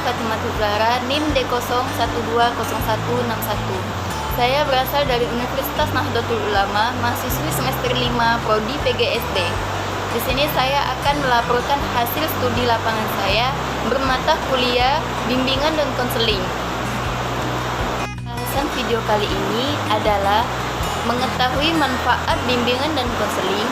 Fatimatul Zahra, NIM D01200161. Saya berasal dari Universitas Nahdlatul Ulama, mahasiswi semester 5 Prodi PGSD. Di sini saya akan melaporkan hasil studi lapangan saya bermata kuliah bimbingan dan konseling. Bahasan video kali ini adalah mengetahui manfaat bimbingan dan konseling.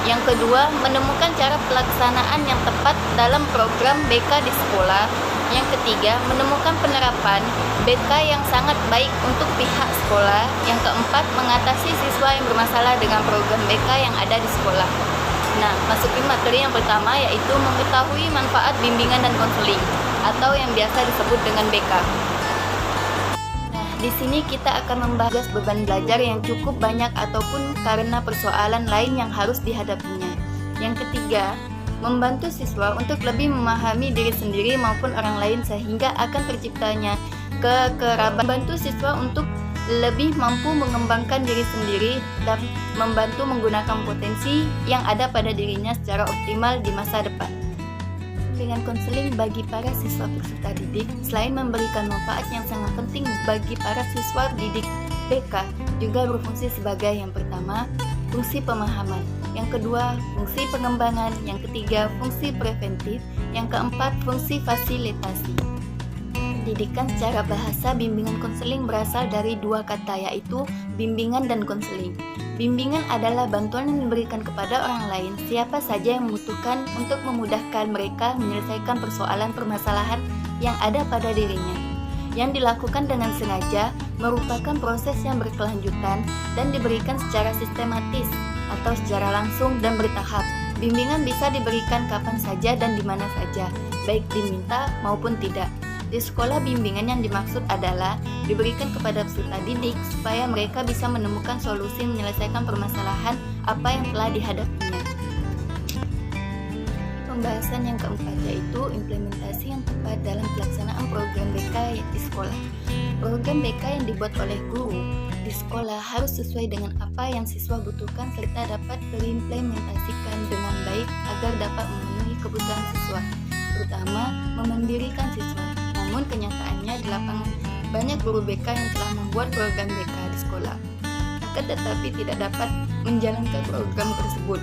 Yang kedua, menemukan cara pelaksanaan yang tepat dalam program BK di sekolah. Yang ketiga, menemukan penerapan BK yang sangat baik untuk pihak sekolah. Yang keempat, mengatasi siswa yang bermasalah dengan program BK yang ada di sekolah. Nah, masukin materi yang pertama, yaitu mengetahui manfaat bimbingan dan konseling atau yang biasa disebut dengan BK. Di sini kita akan membahas beban belajar yang cukup banyak ataupun karena persoalan lain yang harus dihadapinya. Yang ketiga, membantu siswa untuk lebih memahami diri sendiri maupun orang lain sehingga akan terciptanya kekeraban. Membantu siswa untuk lebih mampu mengembangkan diri sendiri dan membantu menggunakan potensi yang ada pada dirinya secara optimal di masa depan. Dengan konseling bagi para siswa peserta didik, selain memberikan manfaat yang sangat penting bagi para siswa didik BK, juga berfungsi sebagai yang pertama, fungsi pemahaman, yang kedua, fungsi pengembangan, yang ketiga, fungsi preventif, yang keempat, fungsi fasilitasi. Pendidikan secara bahasa bimbingan konseling berasal dari dua kata, yaitu bimbingan dan konseling. Bimbingan adalah bantuan yang diberikan kepada orang lain, siapa saja yang membutuhkan untuk memudahkan mereka menyelesaikan persoalan-permasalahan yang ada pada dirinya. Yang dilakukan dengan sengaja merupakan proses yang berkelanjutan dan diberikan secara sistematis atau secara langsung dan bertahap. Bimbingan bisa diberikan kapan saja dan di mana saja, baik diminta maupun tidak. Di sekolah, bimbingan yang dimaksud adalah diberikan kepada peserta didik supaya mereka bisa menemukan solusi menyelesaikan permasalahan apa yang telah dihadapinya. Pembahasan yang keempat yaitu implementasi yang tepat dalam pelaksanaan program BK di sekolah. Program BK yang dibuat oleh guru di sekolah harus sesuai dengan apa yang siswa butuhkan serta dapat diimplementasikan dengan baik agar dapat memenuhi kebutuhan siswa, terutama memandirikan siswa. Namun kenyataannya di lapangan banyak guru BK yang telah membuat program BK di sekolah, akan tetapi tidak dapat menjalankan program tersebut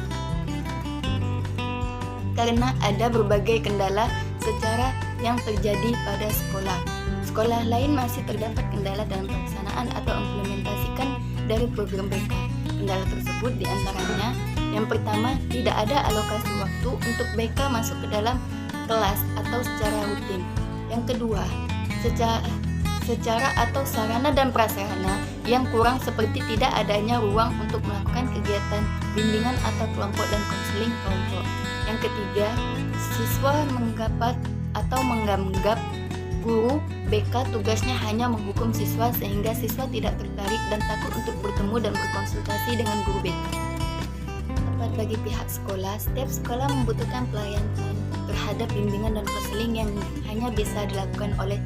karena ada berbagai kendala secara yang terjadi pada sekolah. Sekolah lain masih terdapat kendala dalam pelaksanaan atau implementasikan dari program BK. Kendala tersebut diantaranya, yang pertama, tidak ada alokasi waktu untuk BK masuk ke dalam kelas atau secara rutin. Yang kedua, secara atau sarana dan prasarana yang kurang seperti tidak adanya ruang untuk melakukan kegiatan bimbingan atau kelompok dan konseling kelompok. Yang ketiga, siswa menganggap guru BK tugasnya hanya menghukum siswa sehingga siswa tidak tertarik dan takut untuk bertemu dan berkonsultasi dengan guru BK. Tepat bagi pihak sekolah, setiap sekolah membutuhkan pelayanan terhadap bimbingan dan konseling yang hanya bisa dilakukan oleh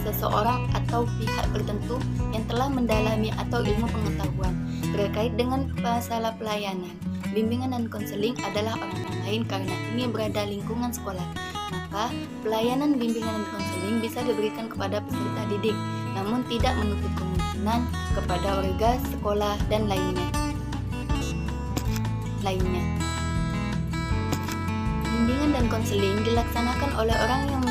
seseorang atau pihak tertentu yang telah mendalami atau ilmu pengetahuan terkait dengan masalah pelayanan. Bimbingan dan konseling adalah orang lain karena ini berada lingkungan sekolah. Maka, pelayanan bimbingan dan konseling bisa diberikan kepada peserta didik, namun tidak menutup kemungkinan kepada warga sekolah dan lainnya. Bimbingan dan konseling dilaksanakan oleh orang yang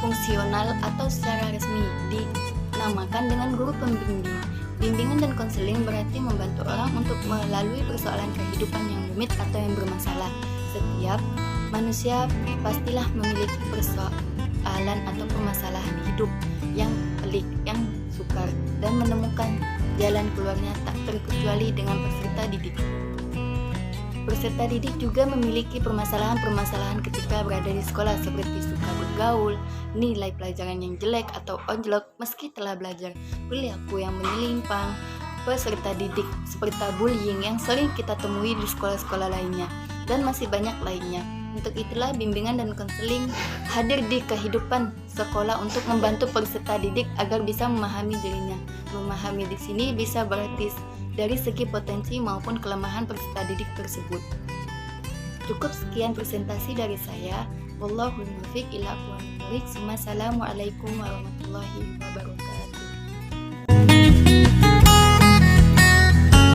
fungsional atau secara resmi dinamakan dengan guru pembimbing. Bimbingan dan konseling berarti membantu orang untuk melalui persoalan kehidupan yang rumit atau yang bermasalah. Setiap manusia pastilah memiliki persoalan atau permasalahan hidup yang pelik, yang sukar, dan menemukan jalan keluarnya tak terkecuali dengan peserta didik. Peserta didik juga memiliki permasalahan-permasalahan ketika berada di sekolah seperti suka bergaul, nilai pelajaran yang jelek atau onjlok meski telah belajar, perilaku yang menyimpang, peserta didik seperti bullying yang sering kita temui di sekolah-sekolah lainnya, dan masih banyak lainnya. Untuk itulah bimbingan dan konseling hadir di kehidupan sekolah untuk membantu peserta didik agar bisa memahami dirinya. Memahami di sini bisa berarti dari segi potensi maupun kelemahan peserta didik tersebut. Cukup sekian presentasi dari saya. Wallahul muwaffiq ila aqwamit thoriq. Wassalamualaikum warahmatullahi wabarakatuh.